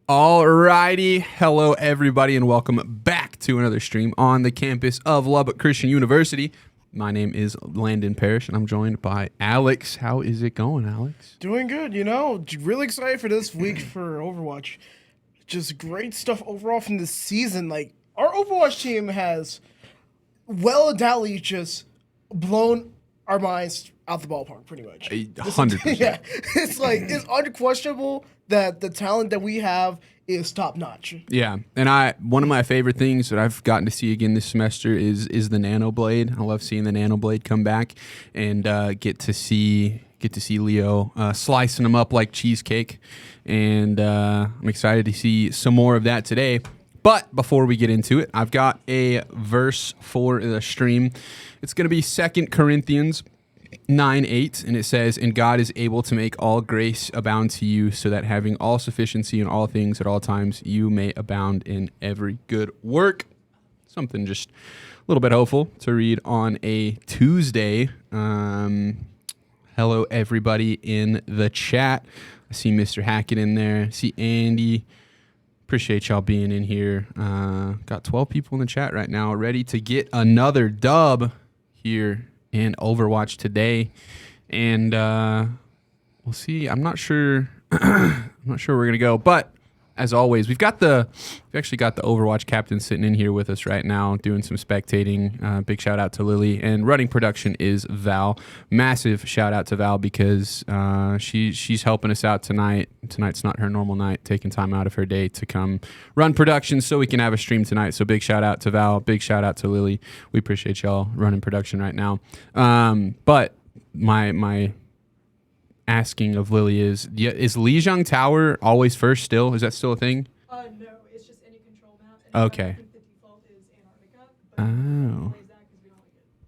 Alrighty, hello everybody and welcome back to another stream on the campus of Lubbock Christian University. My name is Landon Parrish and I'm joined by Alex. How is it going, Alex? Doing good, you know, really excited for this week for Overwatch. Just great stuff overall from this season. Like, our Overwatch team has well-doubtedly just blown our minds out the ballpark, pretty much. 100%. Yeah, it's unquestionable that the talent that we have is top notch. Yeah, and one of my favorite things that I've gotten to see again this semester is the Nano Blade. I love seeing the Nano Blade come back and get to see Leo slicing them up like cheesecake, and I'm excited to see some more of that today. But before we get into it, I've got a verse for the stream. It's going to be 2 Corinthians 9:8, and it says, "And God is able to make all grace abound to you, so that having all sufficiency in all things at all times, you may abound in every good work." Something just a little bit hopeful to read on a Tuesday. Hello, everybody in the chat. I see Mr. Hackett in there. I see Andy. Appreciate y'all being in here. Got 12 people in the chat right now, ready to get another dub here in Overwatch today, and we'll see. I'm not sure. I'm not sure where we're gonna go, but as always, we've actually got the Overwatch captain sitting in here with us right now, doing some spectating. Big shout out to Lily, and running production is Val. Massive shout out to Val because she's helping us out tonight. Tonight's not her normal night, taking time out of her day to come run production so we can have a stream tonight. So big shout out to Val. Big shout out to Lily. We appreciate y'all running production right now. But my asking of Lily is Lijiang Tower always first still? Is that still a thing? No, it's just any control map. And okay. I think the default is Antarctica.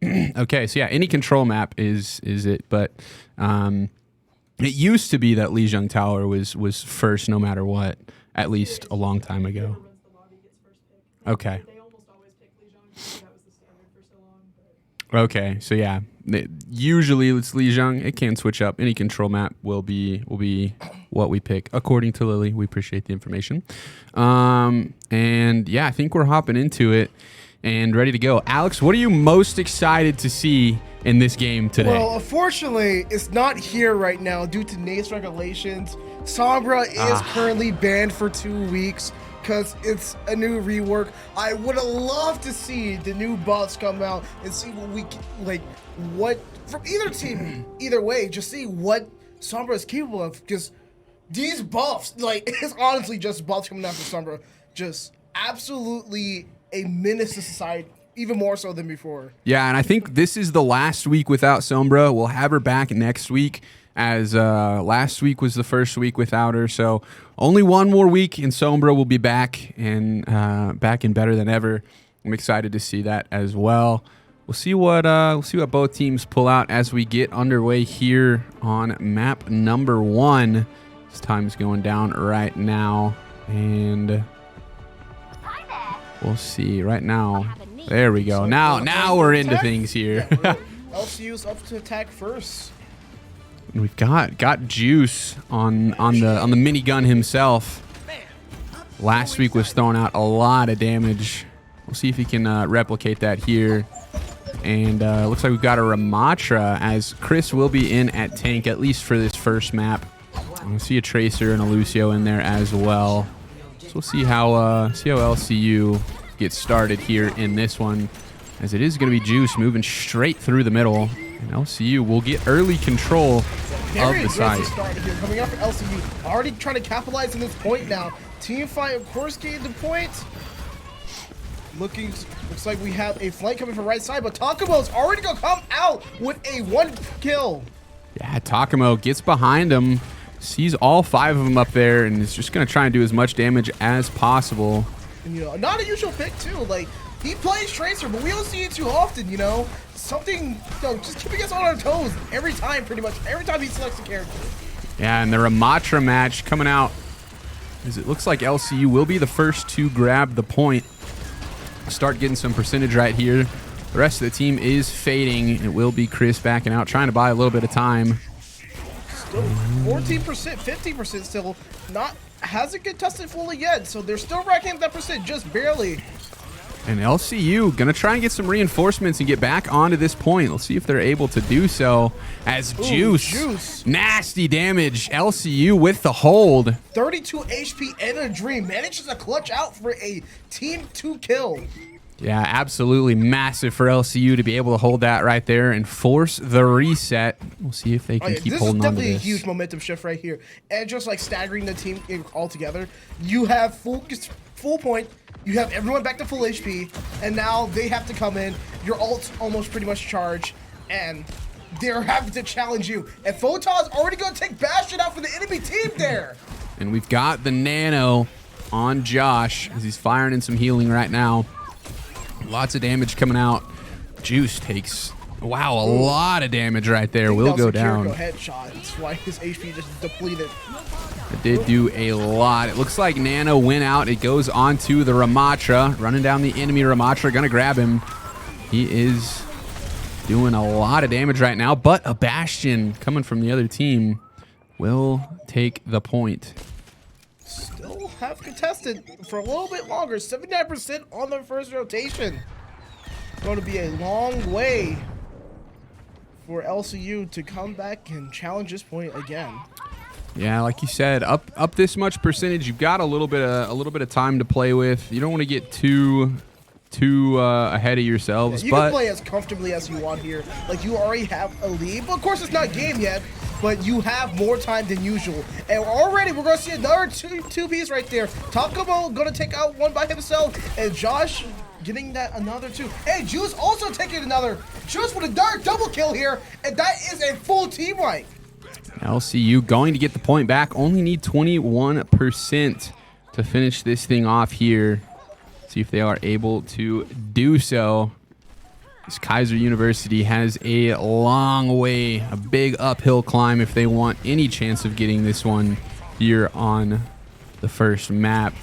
But oh. Okay, so yeah, any control map is it, but it used to be that Lijiang Tower was first no matter what, at least a long time ago. Whoever runs the lobby gets first pick. Okay. They almost always pick Lijiang because that was the standard for so long. But Okay, so yeah, usually it's Lijiang. It can switch up. Any control map will be what we pick according to Lily. We appreciate the information. And yeah, I think we're hopping into it and ready to go. Alex, what are you most excited to see in this game today? Well, unfortunately, it's not here right now due to NACE regulations. Sombra is currently banned for 2 weeks because it's a new rework. I would have loved to see the new buffs come out and see what we can, what from either team, either way, just see what Sombra is capable of. Because these buffs, it's honestly just buffs coming out from Sombra, just absolutely a menace to society, even more so than before. Yeah, and I think this is the last week without Sombra. We'll have her back next week, as last week was the first week without her. So only one more week and Sombra will be back and back and better than ever. I'm excited to see that as well. We'll see what both teams pull out as we get underway here on map number 1. This time's going down right now, and we'll see right now. There we go. Now we're into things here. LCU's up to attack first. And we've got Juice on the minigun himself. Last week was throwing out a lot of damage. We'll see if he can replicate that here. And looks like we've got a Ramatra, as Chris will be in at tank, at least for this first map. I see a Tracer and a Lucio in there as well. So we'll see how LCU gets started here in this one, as it is going to be Juice moving straight through the middle. And LCU will get early control of the side. Here, coming up for LCU, already trying to capitalize on this point now. Team fight, of course, getting the point. Looks like we have a flank coming from right side, but Takumo's already gonna come out with a 1 kill. Yeah, Takumo gets behind him, sees all 5 of them up there, and is just gonna try and do as much damage as possible. And not a usual pick too. He plays Tracer, but we don't see it too often. Something, just keeping us on our toes every time, pretty much every time he selects a character. Yeah, and the Ramatra match coming out, as it looks like LCU will be the first to grab the point. Start getting some percentage right here. The rest of the team is fading. It will be Chris backing out, trying to buy a little bit of time. Still 14%, 50% still. Not hasn't contested fully yet, so they're still racking up that percent just barely. And LCU gonna try and get some reinforcements and get back onto this point. Let's see if they're able to do so. As Juice, nasty damage. LCU with the hold. 32 HP and a dream manages to clutch out for a team 2 kill. Yeah, absolutely massive for LCU to be able to hold that right there and force the reset. We'll see if they can keep holding on to this. This is definitely a huge momentum shift right here. And just like staggering the team all together, you have full point, you have everyone back to full HP, and now they have to come in. Your ult's almost pretty much charged, and they're having to challenge you. And Photon's already going to take Bastion out for the enemy team there. And we've got the Nano on Josh as he's firing in some healing right now. Lots of damage coming out. Juice takes, wow, a lot of damage right there. Will go down. Headshot. That's why his HP just depleted. It did do a lot. It looks like Nano went out. It goes onto the Ramatra. Running down the enemy Ramatra. Gonna grab him. He is doing a lot of damage right now, but a Bastion coming from the other team will take the point. Still have contested for a little bit longer. 79% on the first rotation. Going to be a long way for LCU to come back and challenge this point again. Yeah, like you said, up this much percentage, you've got a little bit of time to play with. You don't want to get too ahead of yourselves. Yeah, you can play as comfortably as you want here. Like, you already have a lead, but of course it's not game yet. But you have more time than usual. And already we're going to see another two-piece right there. Takumo going to take out one by himself. And Josh getting that another two. Hey, Juice also taking another. Juice with a dark double kill here. And that is a full team wipe. LCU going to get the point back. Only need 21% to finish this thing off here. See if they are able to do so. This Keiser University has a long way, a big uphill climb if they want any chance of getting this one here on the first map.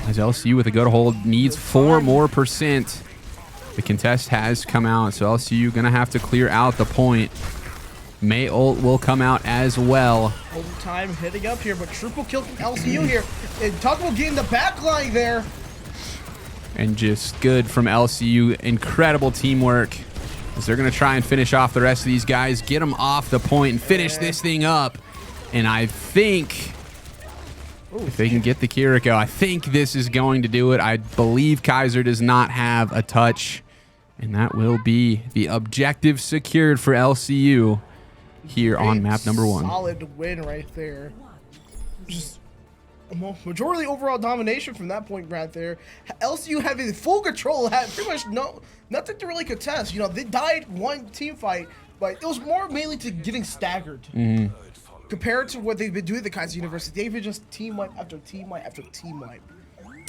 As LCU with a good hold needs 4% more. The contest has come out, so LCU gonna have to clear out the point. May ult will come out as well. Overtime hitting up here, but triple kill from LCU here. And Takumo getting the backline there. And just good from LCU. Incredible teamwork. As they're going to try and finish off the rest of these guys. Get them off the point and finish this thing up. And I think if they can get the Kiriko, I think this is going to do it. I believe Keiser does not have a touch. And that will be the objective secured for LCU here on map number 1. Solid win right there. Just majority overall domination from that point right there. LCU having full control, had pretty much nothing to really contest. You know, they died one team fight, but it was more mainly to getting staggered. Compared to what they've been doing at the Keiser University. They've been just team wipe after team wipe after team wipe.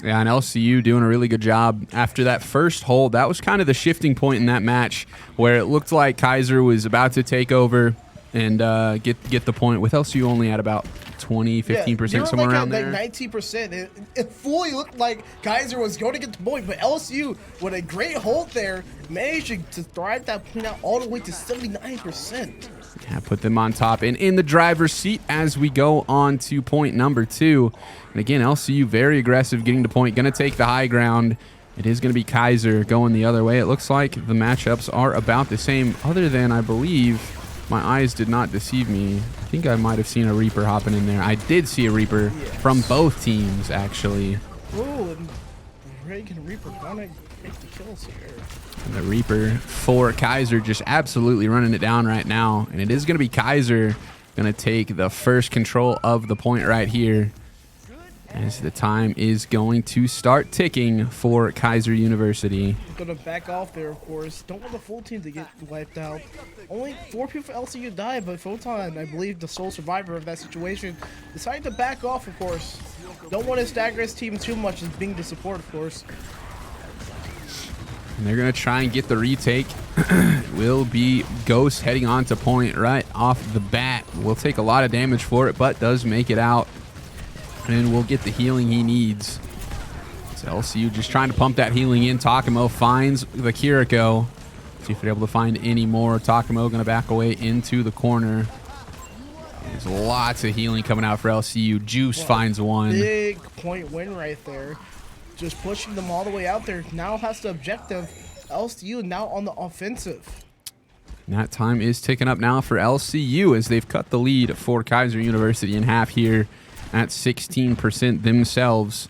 Yeah, and LCU doing a really good job after that first hold. That was kind of the shifting point in that match where it looked like Keiser was about to take over and get the point, with LCU only at about 15%, somewhere around there. Like 19%. It fully looked like Keiser was going to get the point, but LCU, with a great hold there, managed to drive that point out all the way to 79%. Yeah, put them on top and in the driver's seat as we go on to point number 2. And again, LCU very aggressive getting to point, going to take the high ground. It is going to be Keiser going the other way. It looks like the matchups are about the same, other than, I believe, my eyes did not deceive me. I think I might have seen a Reaper hopping in there. I did see a Reaper from both teams, actually. Oh, and Reagan Reaper gonna make the kills here. And the Reaper for Keiser just absolutely running it down right now. And it is going to be Keiser going to take the first control of the point right here, as the time is going to start ticking for Keiser University. Gonna back off there, of course. Don't want the full team to get wiped out. Only 4 people for LCU died, but Photon, I believe the sole survivor of that situation, decided to back off, of course. Don't want to stagger his team too much as being the support, of course. And they're going to try and get the retake. Will be Ghost heading on to point right off the bat. Will take a lot of damage for it, but does make it out. And will get the healing he needs. So LCU just trying to pump that healing in. Takumo finds the Kiriko. See if they're able to find any more. Takumo going to back away into the corner. There's lots of healing coming out for LCU. Juice finds one. Big point win right there. Just pushing them all the way out there. Now has the objective. LCU now on the offensive. And that time is ticking up now for LCU as they've cut the lead for Keiser University in half here at 16% themselves.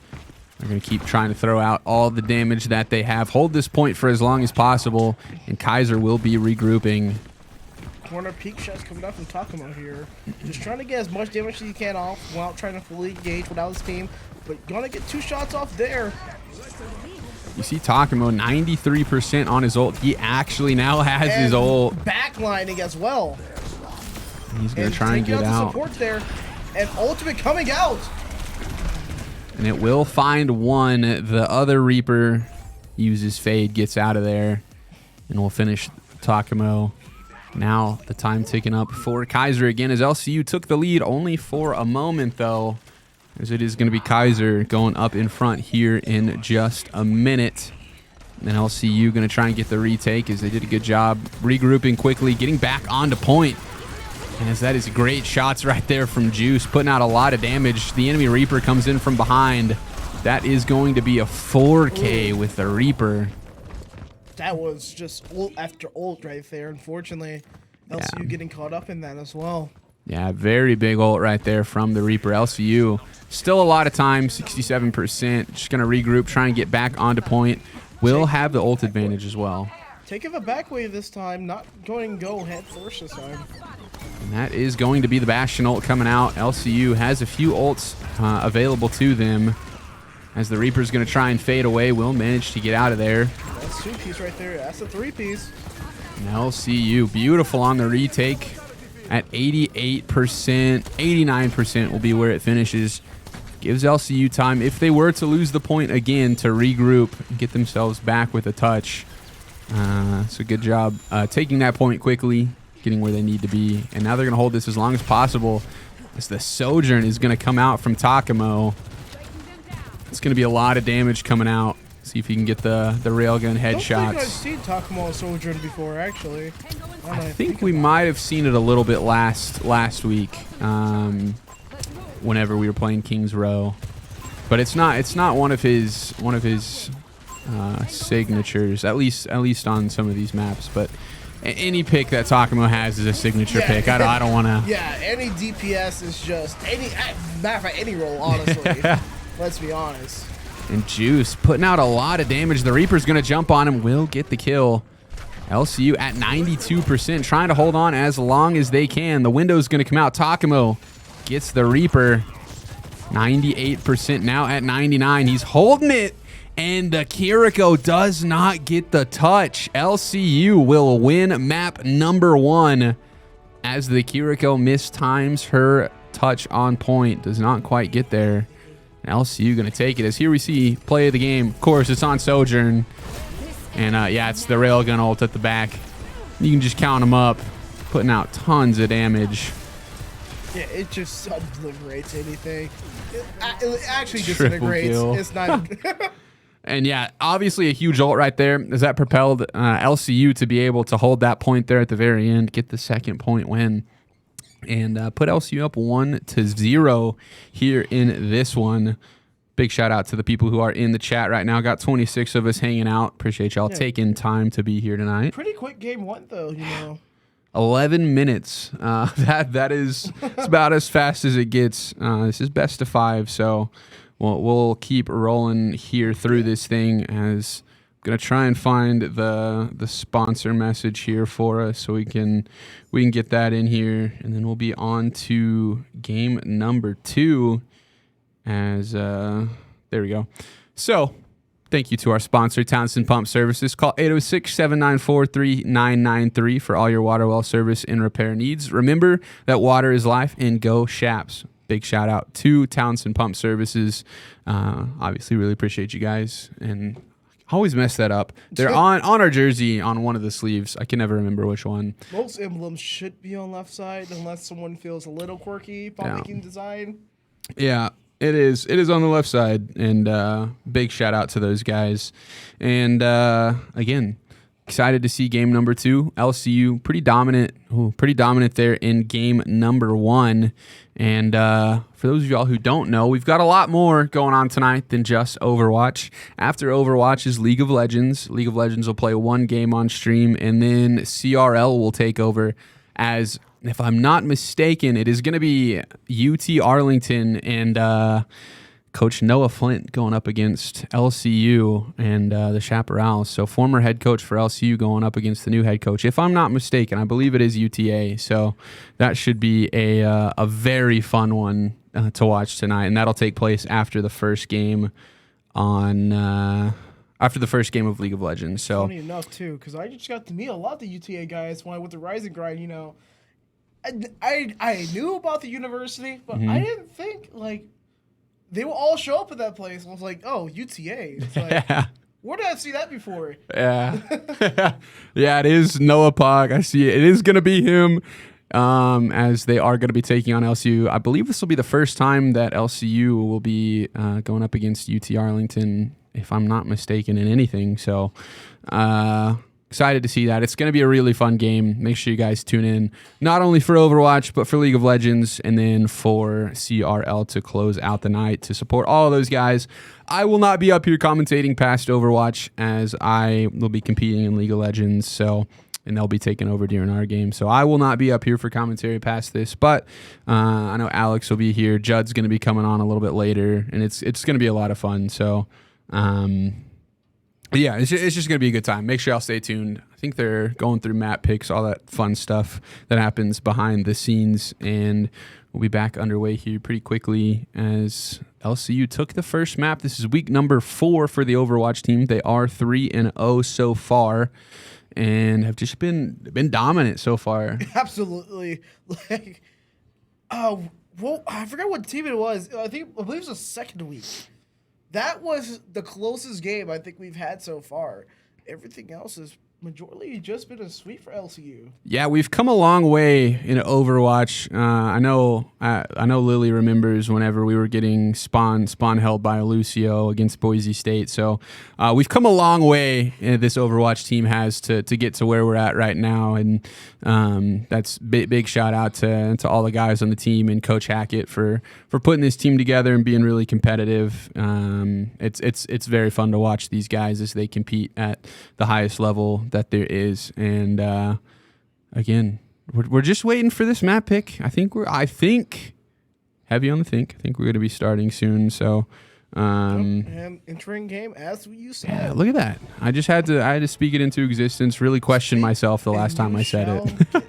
They're going to keep trying to throw out all the damage that they have. Hold this point for as long as possible, and Keiser will be regrouping. Corner peek shots coming up from Takamo here. Just trying to get as much damage as you can off without trying to fully engage without his team. But gonna get 2 shots off there. You see Takamo 93% on his ult. He actually now has his ult. Backlining as well. He's going to try and get out. Support there. And ultimate coming out. And it will find one. The other Reaper uses Fade, gets out of there. And we'll finish Takamo. Now the time ticking up for Keiser again as LCU took the lead only for a moment though, as it is going to be Keiser going up in front here in just a minute. And LCU going to try and get the retake as they did a good job regrouping quickly, getting back onto point. As that is great shots right there from Juice, putting out a lot of damage. The enemy Reaper comes in from behind. That is going to be a 4K with the Reaper. That was just ult after ult right there. Unfortunately, LCU getting caught up in that as well. Yeah, very big ult right there from the Reaper. LCU still a lot of time, 67%. Just going to regroup, try and get back onto point. Will have the ult advantage as well. Taking the back wave this time, not going go head first this time. And that is going to be the Bastion ult coming out. LCU has a few ults available to them. As the Reaper's going to try and fade away, will manage to get out of there. That's 2-piece right there. That's a 3-piece. And LCU, beautiful on the retake at 88%. 89% will be where it finishes. Gives LCU time, if they were to lose the point again, to regroup and get themselves back with a touch. So good job taking that point quickly, getting where they need to be. And now they're going to hold this as long as possible as the Sojourn is going to come out from Takamo. It's going to be a lot of damage coming out. See if you can get the railgun headshots. I don't think I've seen Takamo Sojourn before, actually. I think we might have seen it a little bit last week, whenever we were playing Kings Row, but it's not one of his signatures. At least on some of these maps, but. Any pick that Takamo has is a signature pick. I don't want to. Yeah, any DPS is just matter of fact, any role, honestly. Let's be honest. And Juice putting out a lot of damage. The Reaper's going to jump on him. Will get the kill. LCU at 92%, trying to hold on as long as they can. The window's going to come out. Takamo gets the Reaper. 98% now at 99. He's holding it. And the Kiriko does not get the touch. LCU will win map number 1 as the Kiriko mistimes her touch on point. Does not quite get there. And LCU going to take it as here we see play of the game. Of course, it's on Sojourn. And yeah, it's the railgun ult at the back. You can just count them up, putting out tons of damage. Yeah, it just obliterates anything. It actually disintegrates. It's not... And yeah, obviously a huge ult right there as that propelled LCU to be able to hold that point there at the very end, get the second point win, and put LCU up 1-0 here in this one. Big shout out to the people who are in the chat right now. Got 26 of us hanging out. Appreciate y'all taking time to be here tonight. Pretty quick game 1 though, you know. 11 minutes. That is it's about as fast as it gets. This is best of 5, so. We'll keep rolling here through this thing as I'm gonna try and find the sponsor message here for us so we can get that in here, and then we'll be on to game number 2 as there we go. So thank you to our sponsor, Townsend Pump Services. Call 806-794-3993 for all your water well service and repair needs. Remember that water is life, and go Shaps. Big shout out to Townsend Pump Services. Obviously, really appreciate you guys. And I always mess that up. They're on our jersey on one of the sleeves. I can never remember which one. Most emblems should be on left side unless someone feels a little quirky about making design. Yeah, it is. It is on the left side. And big shout out to those guys. And again, excited to see game number 2. LCU pretty dominant there in game number 1. And for those of y'all who don't know, we've got a lot more going on tonight than just Overwatch. After Overwatch is League of Legends. League of Legends will play 1 game on stream, and then CRL will take over as, if I'm not mistaken, it is going to be UT Arlington and Coach Noah Flint going up against LCU and the Chaparrals. So former head coach for LCU going up against the new head coach. If I'm not mistaken, I believe it is UTA. So that should be a very fun one to watch tonight, and that'll take place after the first game of League of Legends. So funny enough too, because I just got to meet a lot of the UTA guys when I went to Rising Grind. You know, I knew about the university, but I didn't think like they will all show up at that place. I was like, oh, UTA. It's like, where did I see that before? Yeah. Yeah, it is Noah Pog. I see it. It is going to be him as they are going to be taking on LCU. I believe this will be the first time that LCU will be going up against UT Arlington, if I'm not mistaken, in anything. So excited to see that. It's going to be a really fun game. Make sure you guys tune in, not only for Overwatch, but for League of Legends, and then for CRL to close out the night to support all of those guys. I will not be up here commentating past Overwatch, as I will be competing in League of Legends, and they'll be taking over during our game. So I will not be up here for commentary past this, but I know Alex will be here. Judd's going to be coming on a little bit later, and it's going to be a lot of fun. So yeah, it's just going to be a good time. Make sure y'all stay tuned. I think they're going through map picks, all that fun stuff that happens behind the scenes. And we'll be back underway here pretty quickly as LCU took the first map. This is week number 4 for the Overwatch team. They are 3-0 so far and have just been dominant so far. Absolutely. Like, well, I forgot what team it was. I believe it was the second week. That was the closest game I think we've had so far. Everything else has majority just been a sweep for LCU. Yeah, we've come a long way in Overwatch. I know Lily remembers whenever we were getting spawn held by Lucio against Boise State. So we've come a long way. This Overwatch team has to get to where we're at right now, and that's big shout out to all the guys on the team and Coach Hackett for putting this team together and being really competitive. It's very fun to watch these guys as they compete at the highest level that there is. And again, we're just waiting for this map pick. I think heavy on the think. I think we're going to be starting soon. So and entering game as you said. Yeah, look at that. I had to speak it into existence. Really question myself the last time I said it.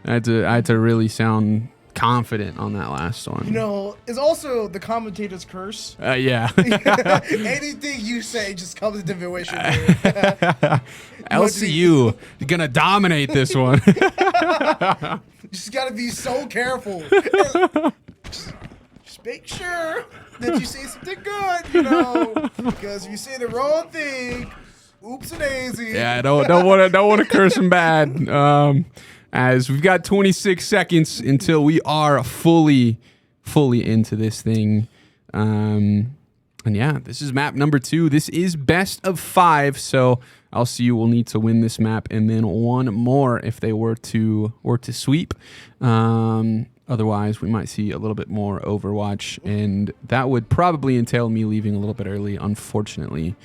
I had to really sound confident on that last one. You know, it's also the commentator's curse. Yeah. Anything you say just comes into fruition. LCU is gonna dominate this one. Just gotta be so careful. Just make sure that you say something good, you know, because if you say the wrong thing, oops and daisy. Yeah, don't want to curse him bad. As we've got 26 seconds until we are fully into this thing. And yeah, this is map number 2. This is best of 5, so LCU will need to win this map and then one more if they were to sweep. Otherwise, we might see a little bit more Overwatch, and that would probably entail me leaving a little bit early, unfortunately,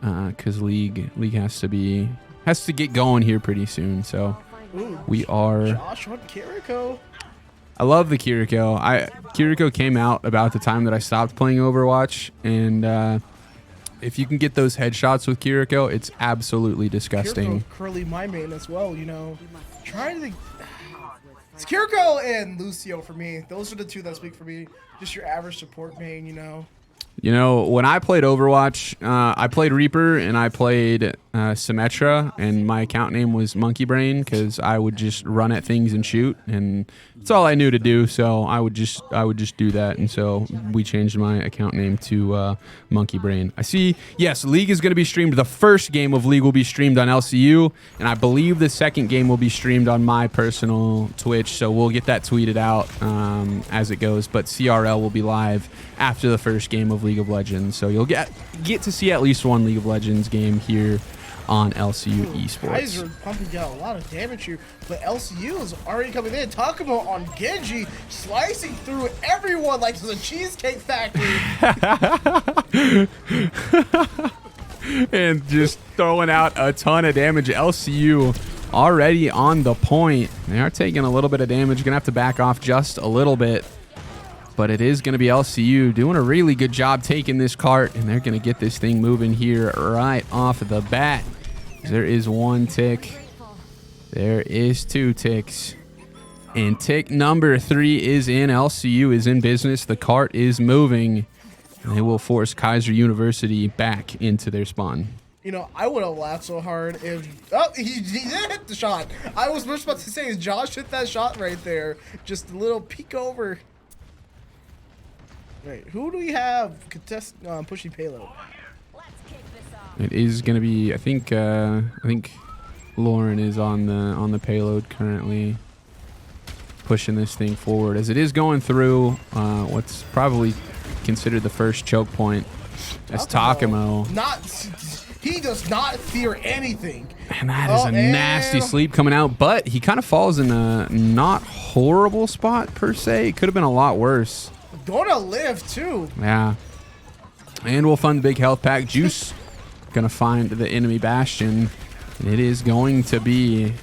because League has to get going here pretty soon. So. Ooh, we are. Josh on Kiriko. I love the Kiriko. Kiriko came out about the time that I stopped playing Overwatch, and if you can get those headshots with Kiriko, it's absolutely disgusting. Kiriko, curly my main as well. You know, trying to. It's Kiriko and Lucio for me. Those are the two that speak for me. Just your average support main, you know. You know, when I played Overwatch, I played Reaper and I played Symmetra, and my account name was Monkey Brain because I would just run at things and shoot, and that's all I knew to do. So I would just do that, and so we changed my account name to Monkey Brain. I see. Yes, League is going to be streamed. The first game of League will be streamed on LCU, and I believe the second game will be streamed on my personal Twitch. So we'll get that tweeted out as it goes. But CRL will be live after the first game of League of Legends, so you'll get to see at least one League of Legends game here on LCU Esports. Keiser pumping out a lot of damage here, but LCU is already coming in. Takamo on Genji, slicing through everyone like it's a cheesecake factory. And just throwing out a ton of damage. LCU already on the point. They are taking a little bit of damage. Gonna have to back off just a little bit. But it is going to be LCU doing a really good job taking this cart, and they're going to get this thing moving here right off the bat. There is 1 tick. There is 2 ticks. And tick number 3 is in. LCU is in business. The cart is moving. And they will force Keiser University back into their spawn. You know, I would have laughed so hard if... Oh, he did hit the shot. I was just about to say, is Josh hit that shot right there. Just a little peek over. Right, who do we have pushing payload? It is going to be, I think Lauren is on the payload currently, pushing this thing forward as it is going through what's probably considered the first choke point. That's Takamo. He does not fear anything. And that is a nasty sleep coming out, but he kind of falls in a not horrible spot per se. It could have been a lot worse. Gonna live too. Yeah. And we'll fund the big health pack. Juice gonna find the enemy bastion. And it is going to be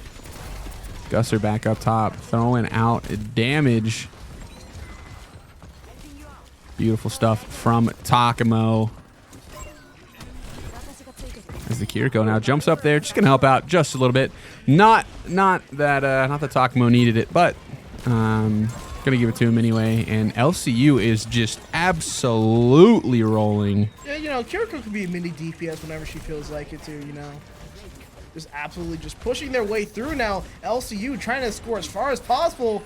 Gusser back up top, throwing out damage. Beautiful stuff from Takamo. As the Kiriko now jumps up there, just gonna help out just a little bit. Not that Takamo needed it, but gonna give it to him anyway. And LCU is just absolutely rolling. Yeah, you know, Kiriko could be a mini DPS whenever she feels like it too, you know. Just absolutely just pushing their way through now. LCU trying to score as far as possible.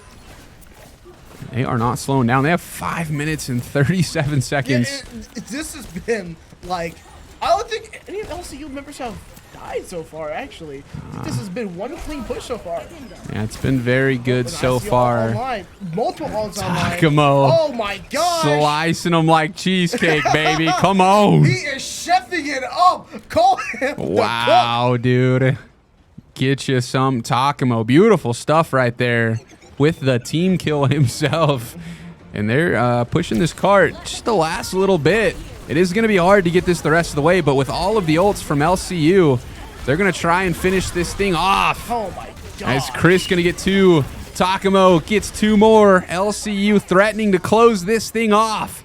They are not slowing down. They have 5 minutes and 37 seconds. Yeah, this has been like, I don't think any of LCU members have died so far, actually. I think this has been one clean push so far. Yeah, it's been very good so far. Online. Multiple ults online. Takamo. Oh my gosh. Slicing them like cheesecake, baby. Come on. He is chefing it up. Call him. Wow, dude. Get you some Takamo. Beautiful stuff right there with the team kill himself. And they're pushing this cart just the last little bit. It is going to be hard to get this the rest of the way, but with all of the ults from LCU, they're going to try and finish this thing off. Oh my god. As Chris going to get 2. Takamo gets 2 more. LCU threatening to close this thing off.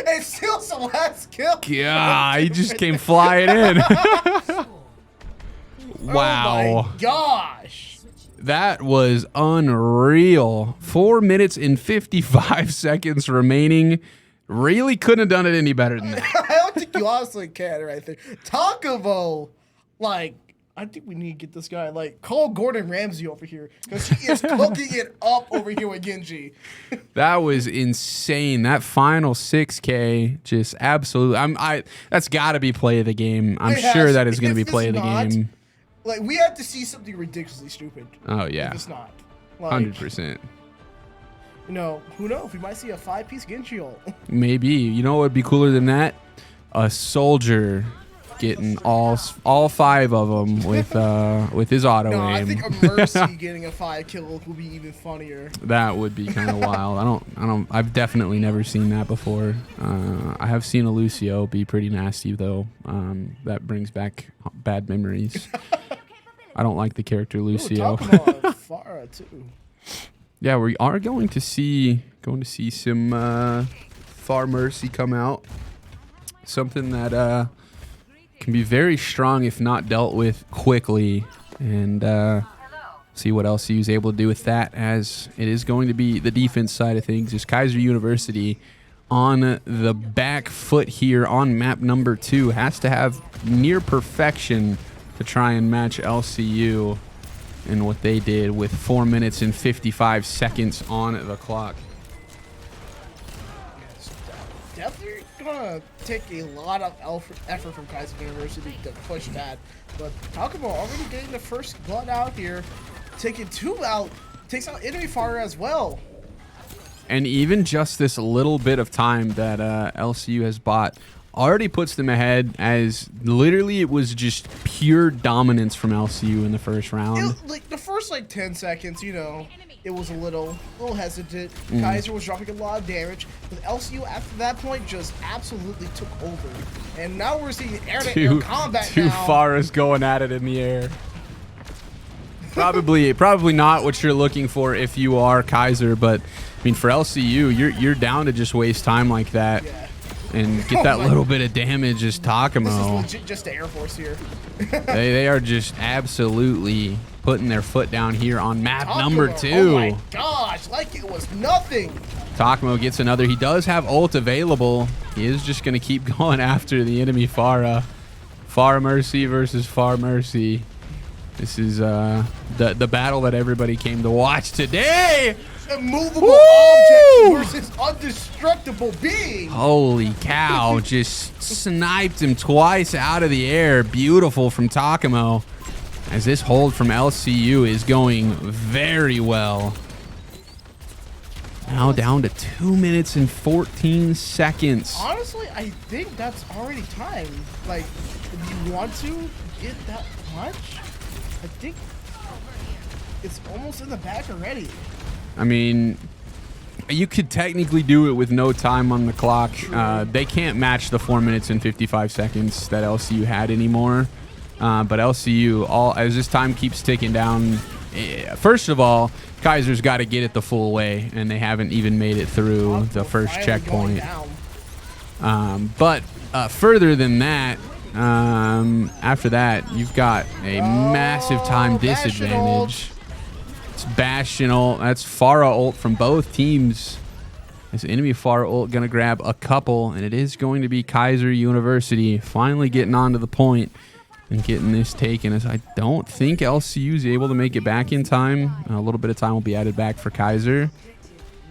And steals the last kill. Yeah, he just came flying in. Wow. Oh my gosh. That was unreal. 4 minutes and 55 seconds remaining. Really couldn't have done it any better than that. I don't think you honestly can right there. Takamo, like, I think we need to get this guy, like, call Gordon Ramsay over here, because he is cooking it up over here with Genji. That was insane. That final 6K, just absolutely. That's got to be play of the game. I'm sure that is going to be play of the game. Like, we have to see something ridiculously stupid. Oh yeah, if it's not. Like, 100%. You know, who knows? We might see a 5-piece Genji ult. Maybe. You know what would be cooler than that? A soldier getting all 5 of them with his auto aim. I think a Mercy getting a 5 kill will be even funnier. That would be kind of wild. I've definitely never seen that before. I have seen a Lucio be pretty nasty though. That brings back bad memories. I don't like the character Lucio. Ooh, Farah too. Yeah, we are going to see some Far Mercy come out. Something that can be very strong if not dealt with quickly, and see what LCU is able to do with that, as it is going to be the defense side of things. Just Keiser University on the back foot here on map number 2. Has to have near perfection to try and match LCU and what they did with 4 minutes and 55 seconds on the clock. Definitely gonna take a lot of effort from Keiser University to push that, but Takamo already getting the first blood out here, taking 2 out, takes out enemy fire as well. And even just this little bit of time that LCU has bought already puts them ahead, as literally it was just pure dominance from LCU in the first round. Like the first like 10 seconds, you know, it was a little hesitant. Keiser was dropping a lot of damage, but LCU after that point just absolutely took over. And now we're seeing air-to-air combat two now. Faras going at it in the air. Probably not what you're looking for if you are Keiser, but I mean for LCU, you're down to just waste time like that. Yeah. And get that little bit of damage as Takamo. This is legit just the Air Force here. they are just absolutely putting their foot down here on map Takamo, number 2. Oh my gosh, like it was nothing. Takamo gets another. He does have ult available. He is just going to keep going after the enemy Pharah. Pharah Mercy versus Pharah Mercy. This is the battle that everybody came to watch today. Immovable object versus undestructible being. Holy cow, just sniped him twice out of the air. Beautiful from Takamo, as this hold from LCU is going very well. Now down to 2 minutes and 14 seconds. Honestly, I think that's already time. Like, if you want to get that much, I think it's almost in the back already. I mean, you could technically do it with no time on the clock. They can't match the 4 minutes and 55 seconds that LCU had anymore. But LCU, as this time keeps ticking down, first of all, Keiser's got to get it the full way, and they haven't even made it through the first checkpoint. But further than that, after that, you've got a massive time disadvantage. Bastion ult. That's Pharah ult from both teams. This enemy Pharah ult going to grab a couple, and it is going to be Keiser University finally getting onto the point and getting this taken, as I don't think LCU is able to make it back in time. A little bit of time will be added back for Keiser.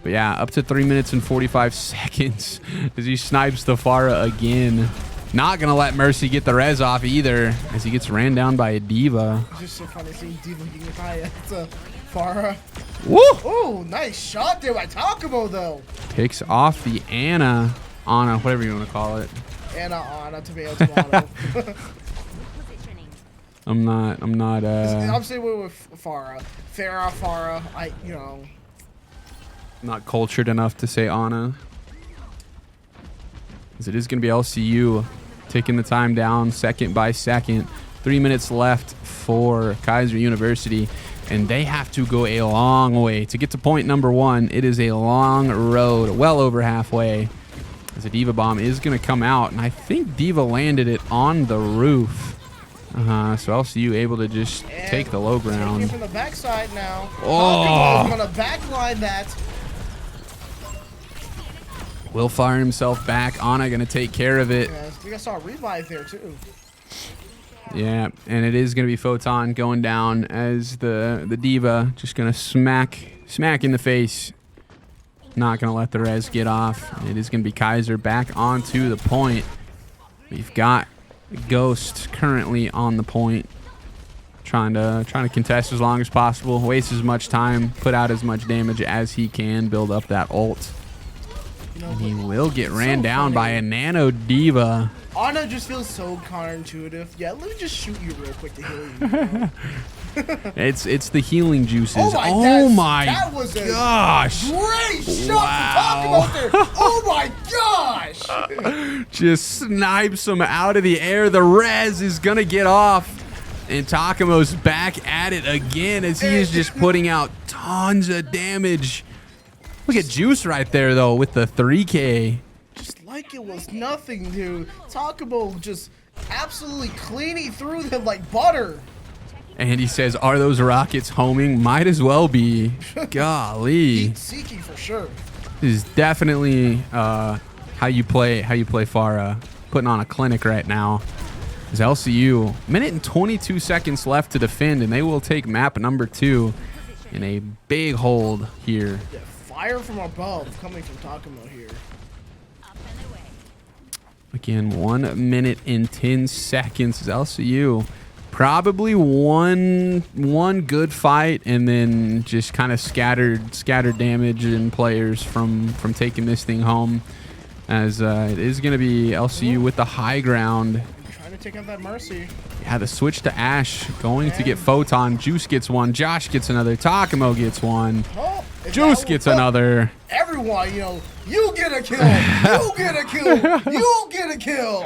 But yeah, up to 3 minutes and 45 seconds as he snipes the Pharah again. Not going to let Mercy get the res off either, as he gets ran down by a D.Va. It's just so funny seeing D.Va getting by a Pharah. Woo! Oh, nice shot there by Takamo, though. Picks off the Anna, whatever you want to call it. Anna, tomato. I'm not. I'm saying with Pharah. Pharah. Not cultured enough to say Anna. As it is going to be LCU taking the time down second by second. 3 minutes left for Keiser University, and they have to go a long way to get to point number 1. It is a long road, well over halfway, as a D.Va bomb is going to come out, and I think D.Va landed it on the roof. So LCU able to just take the low ground. Taking from the backside now. Oh! Going to backline that. Will fire himself back. Anna going to take care of it. Yeah, I think I saw a revive there too. Yeah, and it is going to be Photon going down, as the D.Va just going to smack in the face. Not going to let the res get off. It is going to be Keiser back onto the point. We've got Ghost currently on the point, trying to contest as long as possible, waste as much time, put out as much damage as he can, build up that ult. And he will get ran down by a nano D.Va. Anna just feels so counterintuitive. Yeah, let me just shoot you real quick to heal you. It's the healing juices. Oh my that was gosh! A great shot to talk about there. Oh my gosh! Just snipes him out of the air. The res is gonna get off, and Takamo's back at it again, as he is just putting out tons of damage. Look at Juice right there though with the 3K. Just like it was nothing, dude. Takamo just absolutely cleaning through them like butter. And he says, "Are those rockets homing?" Might as well be. Golly. Heat seeking for sure. This is definitely how you play Pharah. Putting on a clinic right now. Is LCU. Minute and 22 seconds left to defend, and they will take map number 2 in a big hold here. Yeah, fire from above coming from Takamo here. Again, 1 minute and 10 seconds is LCU. Probably one good fight, and then just kind of scattered damage and players from taking this thing home. as it is going to be LCU with the high ground. Trying to take out that Mercy. Yeah, the switch to Ash going to get Photon. Juice gets one. Josh gets another. Takamo gets one. Oh, Juice gets another. Everyone, you get a kill. You get a kill. You get a kill.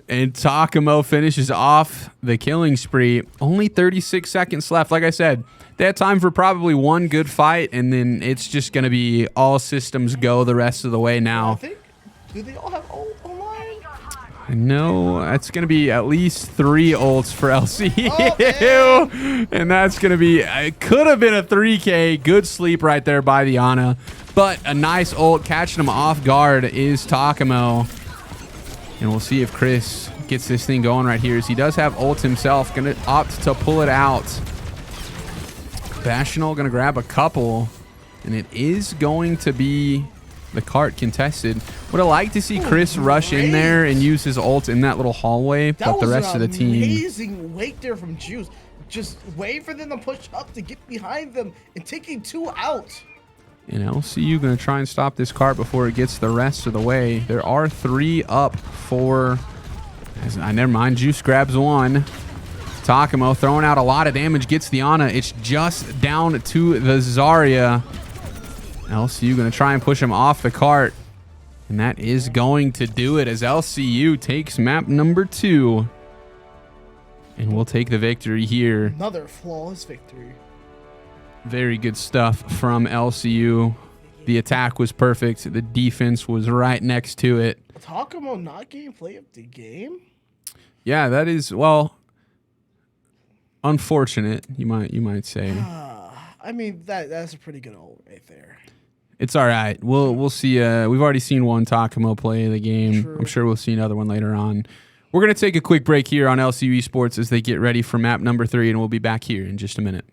And Takamo finishes off the killing spree. Only 36 seconds left. Like I said, they had time for probably one good fight, and then it's just going to be all systems go the rest of the way now. Do they all have ult online? I know that's going to be at least 3 ults for LCU. Oh, and that's going to be, it could have been a 3K. Good sleep right there by the Ana. But a nice ult catching him off guard is Takamo. And we'll see if Chris gets this thing going right here, as he does have ult himself. Going to opt to pull it out. Bastional going to grab a couple. And it is going to be the cart contested. Would have liked to see Chris rush in there and use his ult in that little hallway, but the rest of the team. Amazing wait there from Juice. Just wait for them to push up to get behind them and taking 2 out. And LCU going to try and stop this cart before it gets the rest of the way. There are 3 up for... never mind. Juice grabs one. Takamo throwing out a lot of damage. Gets the Ana. It's just down to the Zarya. LCU going to try and push him off the cart. And that is going to do it, as LCU takes map number 2. And we'll take the victory here. Another flawless victory. Very good stuff from LCU. The attack was perfect. The defense was right next to it. Takamo not getting play of the game? Yeah, that is, well, unfortunate, you might say. I mean, that's a pretty good ult right there. It's all right. We'll see. We've already seen one Takamo play the game. True. I'm sure we'll see another one later on. We're going to take a quick break here on LCU Esports as they get ready for map number 3, and we'll be back here in just a minute.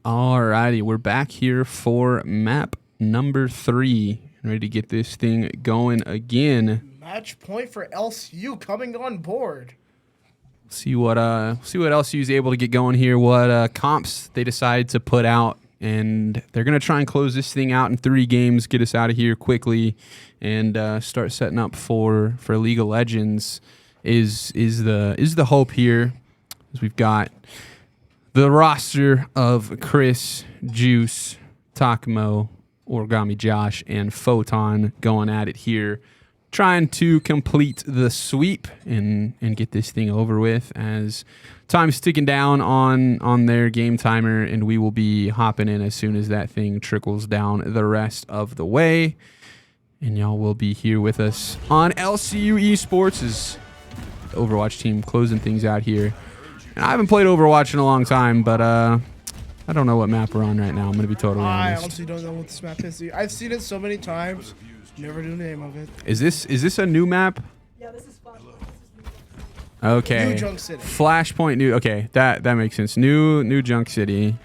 Alrighty, we're back here for map number 3. Ready to get this thing going again. Match point for LCU coming on board. See what LCU is able to get going here. What comps they decide to put out, and they're gonna try and close this thing out in 3 games, get us out of here quickly, and start setting up for League of Legends. Is the hope here? As we've got the roster of Chris, Juice, Takamo, Origami Josh, and Photon going at it here, trying to complete the sweep and get this thing over with, as time's ticking down on their game timer, and we will be hopping in as soon as that thing trickles down the rest of the way. And y'all will be here with us on LCU Esports as the Overwatch team closing things out here. And I haven't played Overwatch in a long time, but I don't know what map we're on right now. I'm going to be totally I honest. honestly don't know what this map is. I've seen it so many times. Never knew the name of it. Is this a new map? Yeah, this is Flashpoint. This is Okay. New Junk City. Flashpoint new. Okay, that makes sense. New Junk City.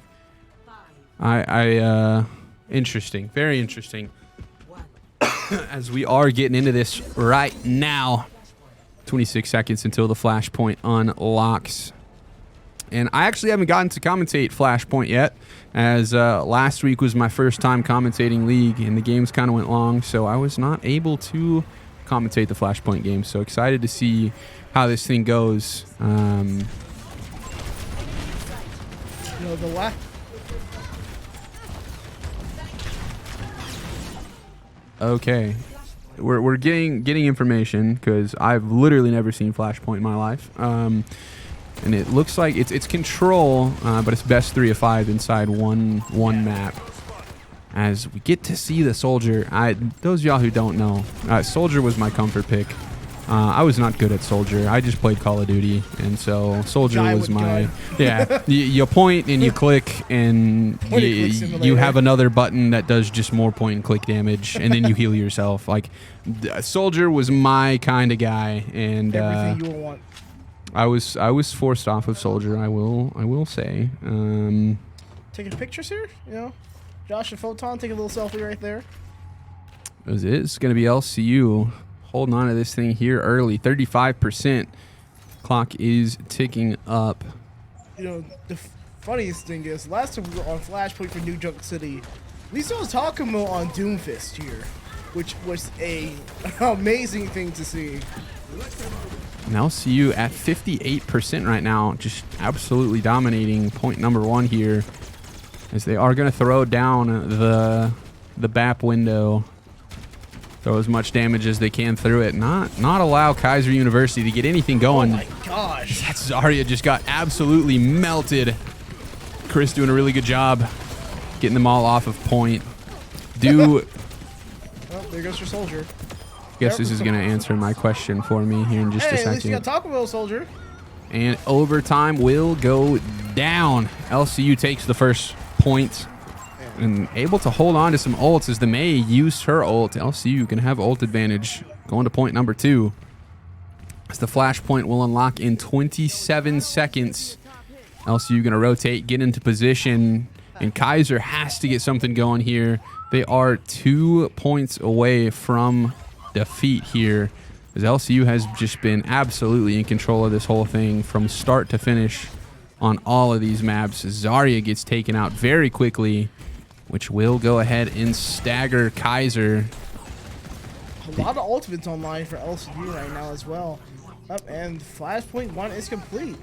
Interesting. Very interesting. As we are getting into this right now. 26 seconds until the Flashpoint unlocks. And I actually haven't gotten to commentate Flashpoint yet, as last week was my first time commentating League, and the games kind of went long, so I was not able to commentate the Flashpoint game. So excited to see how this thing goes. You know, the last. Okay, we're getting information, because I've literally never seen Flashpoint in my life. And it looks like it's control, but it's best 3 of 5 inside one map. As we get to see the Soldier, those of y'all who don't know, Soldier was my comfort pick. I was not good at Soldier. I just played Call of Duty, and so Soldier was my yeah. You point and you click, and you have another button that does just more point and click damage, and then you heal yourself. Like Soldier was my kind of guy, and Everything you will want. I was forced off of Soldier. I will say. Taking pictures here, you know. Josh and Photon taking a little selfie right there. It's going to be LCU holding on to this thing here early. 35%. Clock is ticking up. You know, the funniest thing is, last time we were on Flashpoint for New Junk City, we saw Takamo on Doomfist here, which was a amazing thing to see. And LCU at 58% right now, just absolutely dominating point number 1 here, as they are going to throw down the BAP window, throw as much damage as they can through it, not allow Keiser University to get anything going. Oh my gosh! That Zarya just got absolutely melted. Chris doing a really good job getting them all off of point. Well, there goes your Soldier. Guess this is going to answer my question for me here in just a second. At least you got Takamo, Soldier. And overtime will go down. LCU takes the first point and able to hold on to some ults, as the Mei used her ult. LCU can have ult advantage going to point number 2. As the Flashpoint will unlock in 27 seconds. LCU going to rotate, get into position, and Keiser has to get something going here. They are 2 points away from defeat here, as LCU has just been absolutely in control of this whole thing from start to finish on all of these maps. Zarya gets taken out very quickly, which will go ahead and stagger Keiser. A lot of ultimates online for LCU right now as well. And Flashpoint 1 is complete.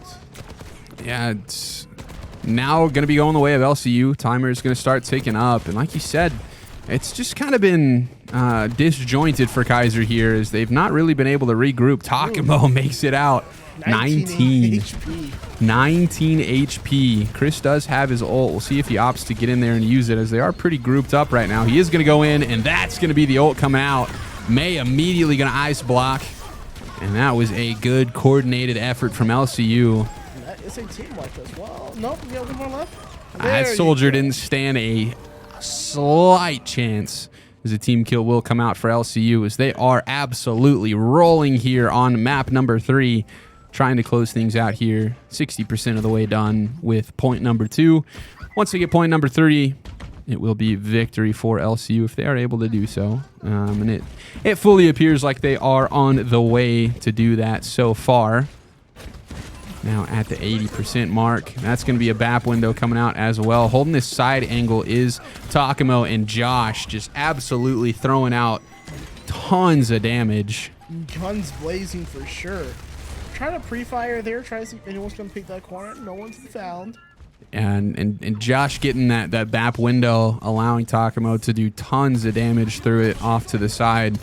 Yeah, it's now going to be going the way of LCU. Timer is going to start ticking up, and like you said, it's just kind of been disjointed for Keiser here, as they've not really been able to regroup. Takamo makes it out. 19 HP. Chris does have his ult. We'll see if he opts to get in there and use it, as they are pretty grouped up right now. He is going to go in, and that's going to be the ult coming out. Mei immediately going to ice block, and that was a good coordinated effort from LCU. And that is a teamwork as well. Nope, we got one more left. That Soldier didn't stand a slight chance, as a team kill will come out for LCU, as they are absolutely rolling here on map number 3. trying to close things out here. 60% of the way done with point number 2. Once they get point number 3, it will be victory for LCU if they are able to do so. And it fully appears like they are on the way to do that so far. Now at the 80% mark. That's going to be a BAP window coming out as well. Holding this side angle is Takamo, and Josh just absolutely throwing out tons of damage. Guns blazing for sure. Trying to pre-fire there, trying to see if anyone's going to pick that corner. No one's been found. And Josh getting that BAP window, allowing Takamo to do tons of damage through it off to the side.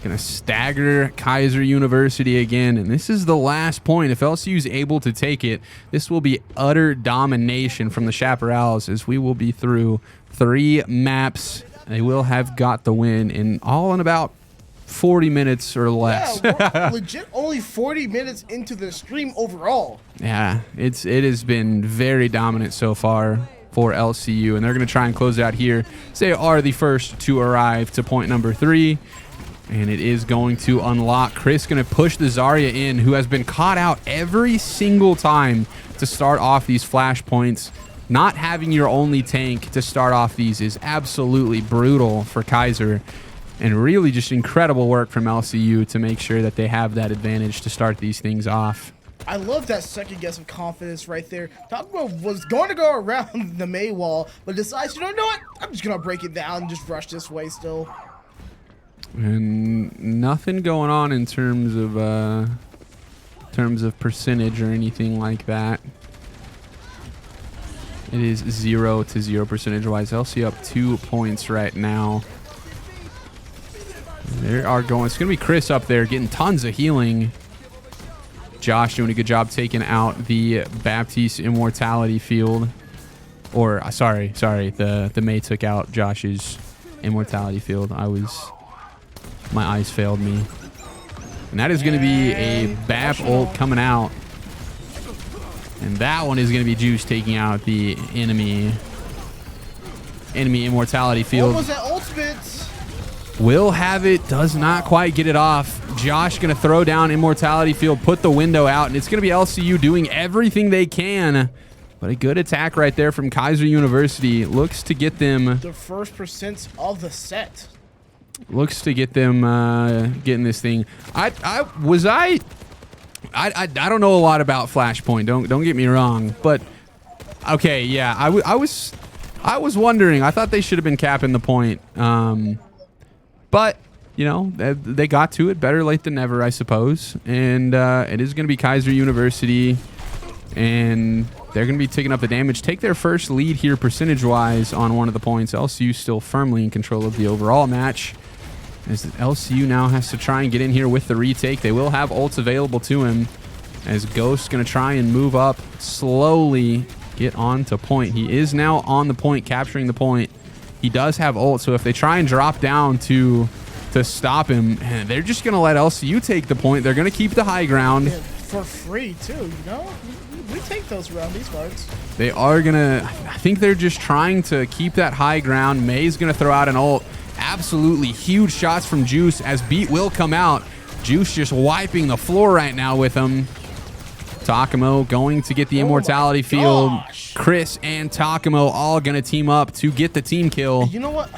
Gonna stagger Keiser University again, and this is the last point. If LCU is able to take it, this will be utter domination from the Chaparrals, as we will be through 3 maps. They will have got the win in all in about 40 minutes or less. Yeah, we're legit only 40 minutes into the stream overall. Yeah, it has been very dominant so far for LCU, and they're going to try and close it out here. They are the first to arrive to point number 3, and it is going to unlock. Chris going to push the Zarya in, who has been caught out every single time to start off these flashpoints. Not having your only tank to start off these is absolutely brutal for Keiser. And really just incredible work from LCU to make sure that they have that advantage to start these things off. I love that second guess of confidence right there. Takamo was going to go around the May wall, but decides, you know what? I'm just going to break it down and just rush this way still. And nothing going on in terms of percentage or anything like that. It is 0-0 percentage wise. LCU up 2 points right now. There are going. It's going to be Chris up there getting tons of healing. Josh doing a good job taking out the Baptiste Immortality field. Or, sorry. The May took out Josh's Immortality field. My eyes failed me. And that is going to be a BAP ult coming out. And that one is going to be Juice taking out the enemy Immortality field. What was that ultimate? Will have it, does not quite get it off. Josh going to throw down Immortality field, put the window out, and it's going to be LCU doing everything they can. But a good attack right there from Keiser University. Looks to get them... the first percent of the set. Looks to get them getting this thing. I don't know a lot about Flashpoint. Don't get me wrong, but okay, yeah. I was wondering. I thought they should have been capping the point. But you know, they got to it. Better late than never, I suppose. And it is going to be Keiser University, and they're going to be taking up the damage. Take their first lead here percentage-wise on one of the points. LCU still firmly in control of the overall match, as LCU now has to try and get in here with the retake. They will have ults available to him, as Ghost's going to try and move up slowly, get on to point. He is now on the point, capturing the point. He does have ult, so if they try and drop down to stop him, they're just going to let LCU take the point. They're going to keep the high ground. Yeah, for free, too, you know? We take those around these parts. They are going to... I think they're just trying to keep that high ground. May's going to throw out an ult. Absolutely huge shots from Juice as Beat will come out. Juice just wiping the floor right now with him. Takamo going to get the Immortality field. Chris and Takamo all going to team up to get the team kill. You know what?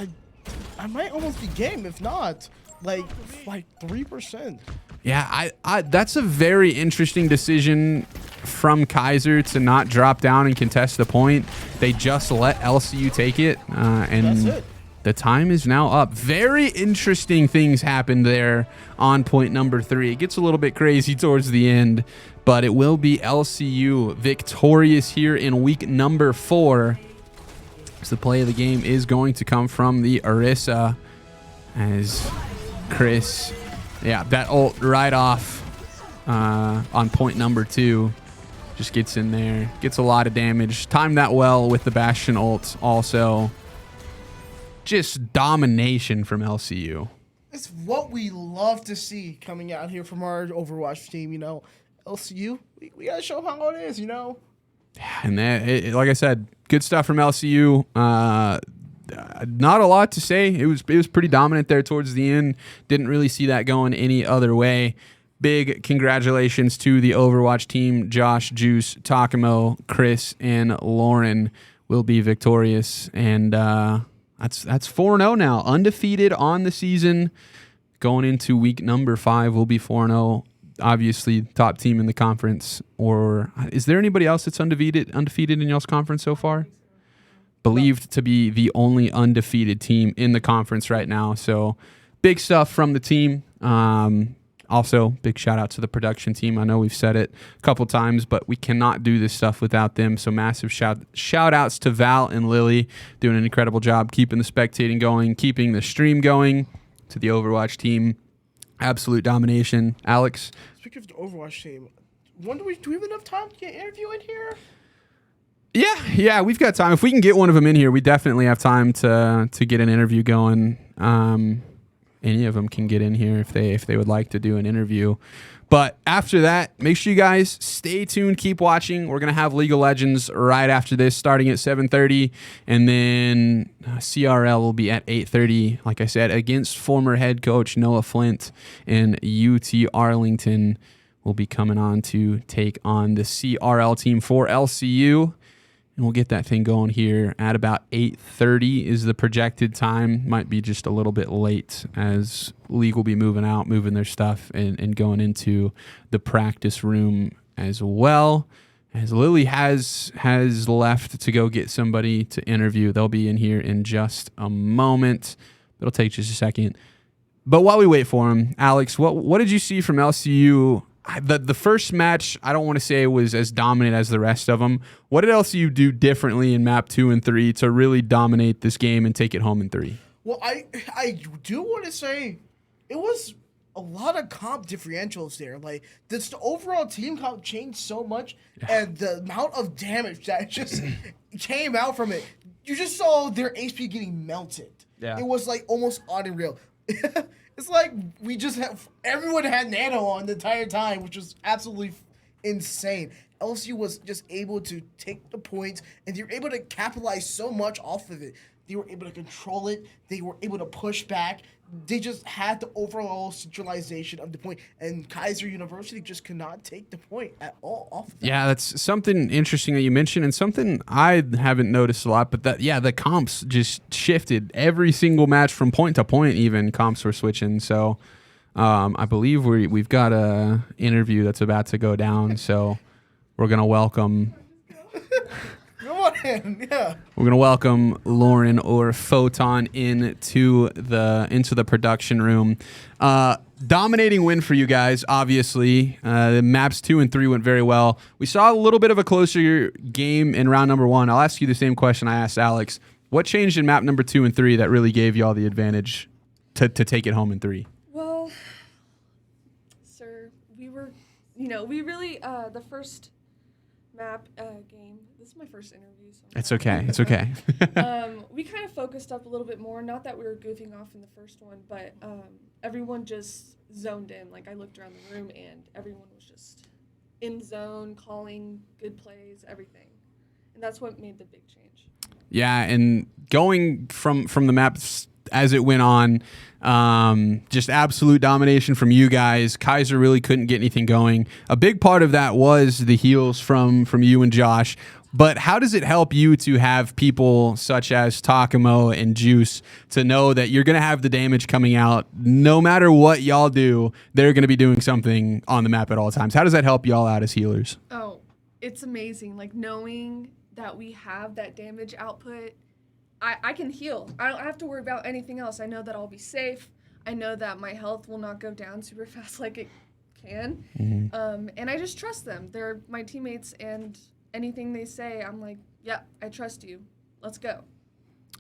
I might almost be game, if not, like 3%. Yeah, that's a very interesting decision from Keiser to not drop down and contest the point. They just let LCU take it, and that's it. The time is now up. Very interesting things happened there on point number 3. It gets a little bit crazy towards the end, but it will be LCU victorious here in week number 4. So the play of the game is going to come from the Orisa, as Chris, yeah, that ult right off on point number 2. Just gets in there, gets a lot of damage. Timed that well with the Bastion ult also. Just domination from LCU. It's what we love to see coming out here from our Overwatch team, you know. LCU, we got to show how it is, you know. And that, like I said, good stuff from LCU. Not a lot to say. It was pretty dominant there towards the end. Didn't really see that going any other way. big congratulations to the Overwatch team. Josh, Juice, Takamo, Chris, and Lauren will be victorious. And that's 4-0 now. Undefeated on the season. Going into week number 5, we'll be 4-0. Obviously, top team in the conference. Or is there anybody else that's undefeated in y'all's conference so far? Believed to be the only undefeated team in the conference right now. So big stuff from the team. Also, big shout out to the production team. I know we've said it a couple times, but we cannot do this stuff without them. So massive shout outs to Val and Lily, doing an incredible job keeping the spectating going, keeping the stream going. To the Overwatch team, absolute domination. Alex? Speaking of the Overwatch team, do we have enough time to get an interview in here? Yeah, we've got time. If we can get one of them in here, we definitely have time to get an interview going. Any of them can get in here if they would like to do an interview. But after that, make sure you guys stay tuned, keep watching. We're going to have League of Legends right after this, starting at 7:30, and then CRL will be at 8:30, like I said, against former head coach Noah Flint, and UT Arlington will be coming on to take on the CRL team for LCU. And we'll get that thing going here at about 8:30 is the projected time. Might be just a little bit late as League will be moving their stuff and going into the practice room as well. As Lily has left to go get somebody to interview. They'll be in here in just a moment. It'll take just a second. But while we wait for him, Alex, what did you see from LCU? The first match, I don't want to say it was as dominant as the rest of them. What did LCU do differently in map 2 and 3 to really dominate this game and take it home in 3? Well, I do want to say it was a lot of comp differentials there. Like, the overall team comp changed so much, and the amount of damage that just came out from it, you just saw their HP getting melted. Yeah. It was like almost unreal. It's like everyone had nano on the entire time, which was absolutely insane. LCU was just able to take the points, and they were able to capitalize so much off of it. They were able to control it. They were able to push back. They just had the overall centralization of the point, and Keiser University just could not take the point at all off of that. Yeah, that's something interesting that you mentioned, and something I haven't noticed a lot, but the comps just shifted every single match from point to point. Even comps were switching. So I believe we've got a interview that's about to go down. So we're gonna welcome. Yeah. We're gonna welcome Lauren or Photon into the production room. Dominating win for you guys, obviously. The maps 2 and 3 went very well. We saw a little bit of a closer game in round number 1. I'll ask you the same question I asked Alex. What changed in map number 2 and 3 that really gave you all the advantage to take it home in 3? Well, sir, we really, the first map game, this is my first interview. So It's okay. It's okay. We kind of focused up a little bit more. Not that we were goofing off in the first one, but everyone just zoned in. Like, I looked around the room, and everyone was just in zone, calling good plays, everything. And that's what made the big change. Yeah, and going from the maps as it went on, just absolute domination from you guys. Keiser really couldn't get anything going. A big part of that was the heals from you and Josh. But how does it help you to have people such as Takamo and Juice to know that you're going to have the damage coming out no matter what y'all do, they're going to be doing something on the map at all times? How does that help y'all out as healers? Oh, it's amazing. Like, knowing that we have that damage output, I can heal. I don't have to worry about anything else. I know that I'll be safe. I know that my health will not go down super fast like it can. Mm-hmm. And I just trust them. They're my teammates, and anything they say, I'm like, yeah, I trust you. Let's go.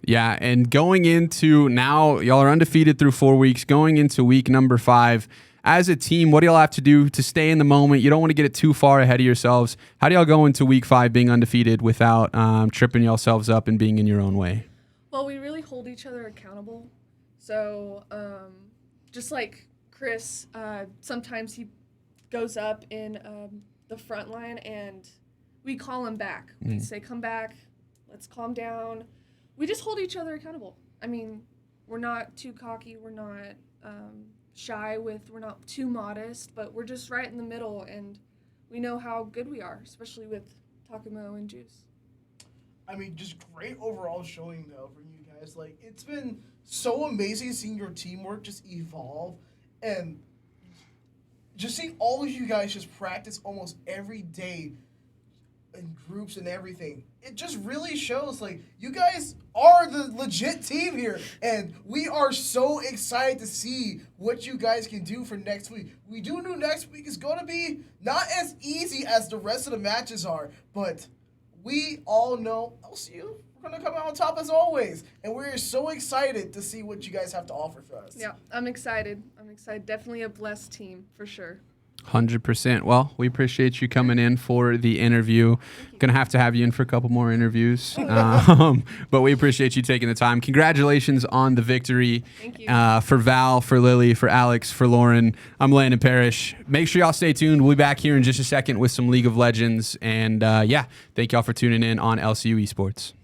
Yeah, and going into now, y'all are undefeated through 4 weeks. Going into week number 5, as a team, what do y'all have to do to stay in the moment? You don't want to get it too far ahead of yourselves. How do y'all go into week 5 being undefeated without tripping yourselves up and being in your own way? Well, we really hold each other accountable. So just like Chris, sometimes he goes up in the front line, and we call him back. We say, come back, let's calm down. We just hold each other accountable. I mean, we're not too cocky. We're not shy with, we're not too modest, but we're just right in the middle, and we know how good we are, especially with Takamo and Juice. I mean, just great overall showing, though, from you guys. Like, it's been so amazing seeing your teamwork just evolve and just seeing all of you guys just practice almost every day in groups and everything. It just really shows, like, you guys are the legit team here, and we are so excited to see what you guys can do for next week. We do know next week is going to be not as easy as the rest of the matches are, but we all know LCU, we're going to come out on top as always, and we're so excited to see what you guys have to offer for us. Yeah, I'm excited. Definitely a blessed team, for sure. 100%. Well, we appreciate you coming in for the interview. Gonna have to have you in for a couple more interviews, but we appreciate you taking the time. Congratulations on the victory. Thank you. For Val, for Lily, for Alex, for Lauren. I'm Landon Parrish. Make sure y'all stay tuned. We'll be back here in just a second with some League of Legends. And yeah, thank y'all for tuning in on LCU Esports.